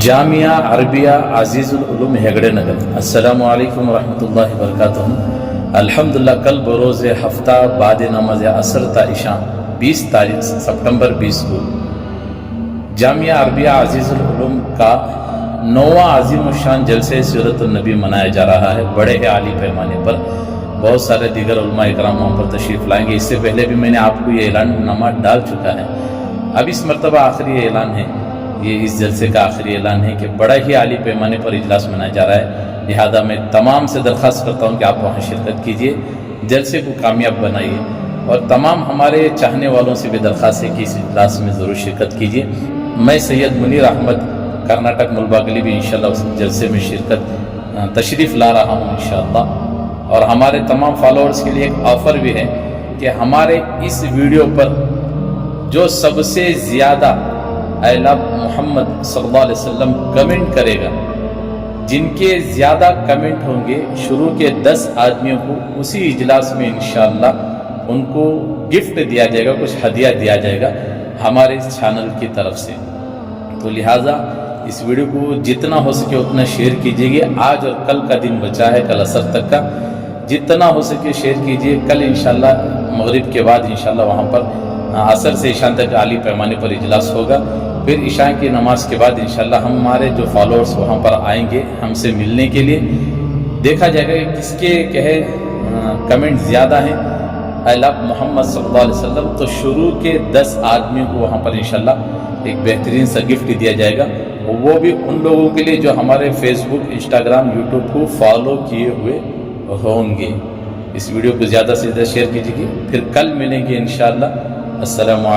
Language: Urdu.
جامعہ عربیہ عزیز العلوم ہیگڑے نگر۔ السلام علیکم ورحمۃ اللہ وبرکاتہ۔ الحمدللہ کل بروز ہفتہ بعد نماز عصر تا عشاء 20 تاریخ سپٹمبر 20 کو جامعہ عربیہ عزیز العلوم کا 9واں عظیم الشان جلسہ سیرت النبی منایا جا رہا ہے بڑے عالی پیمانے پر۔ بہت سارے دیگر علماء اکرام وہاں پر تشریف لائیں گے۔ اس سے پہلے بھی میں نے آپ کو یہ اعلان نامہ ڈال چکا ہے، اب اس مرتبہ آخری اعلان ہے، یہ اس جلسے کا آخری اعلان ہے کہ بڑا ہی عالی پیمانے پر اجلاس منایا جا رہا ہے، لہذا میں تمام سے درخواست کرتا ہوں کہ آپ وہاں شرکت کیجئے، جلسے کو کامیاب بنائیے، اور تمام ہمارے چاہنے والوں سے بھی درخواست ہے کہ اس اجلاس میں ضرور شرکت کیجئے۔ میں سید منیر احمد کرناٹک ملباگلی بھی انشاءاللہ اس جلسے میں شرکت تشریف لا رہا ہوں انشاءاللہ۔ اور ہمارے تمام فالوورز کے لیے ایک آفر بھی ہے کہ ہمارے اس ویڈیو پر جو سب سے زیادہ اے لو محمد صلی اللہ علیہ وسلم کمنٹ کرے گا، جن کے زیادہ کمنٹ ہوں گے شروع کے 10 آدمیوں کو اسی اجلاس میں انشاءاللہ ان کو گفٹ دیا جائے گا، کچھ ہدیہ دیا جائے گا ہمارے اس چینل کی طرف سے۔ تو لہٰذا اس ویڈیو کو جتنا ہو سکے اتنا شیئر کیجئے گی۔ آج اور کل کا دن بچا ہے، کل عصر تک کا، جتنا ہو سکے شیئر کیجئے۔ کل انشاءاللہ مغرب کے بعد انشاءاللہ وہاں پر عصر سے عشاء تک عالی پیمانے پر اجلاس ہوگا، پھر عشاء کی نماز کے بعد انشاءاللہ ہمارے جو فالوورز وہاں پر آئیں گے ہم سے ملنے کے لیے، دیکھا جائے گا کہ کس کے کمنٹ زیادہ ہیں اے لو محمد صلی اللہ علیہ وسلم، تو شروع کے 10 آدمیوں کو وہاں پر انشاءاللہ ایک بہترین سا گفٹ دیا جائے گا، وہ بھی ان لوگوں کے لیے جو ہمارے فیس بک، انسٹاگرام، یوٹیوب کو فالو کیے ہوئے ہوں گے۔ اس ویڈیو کو زیادہ سے زیادہ شیئر کیجیے، پھر کل ملیں گے انشاءاللہ۔ السلام علیکم۔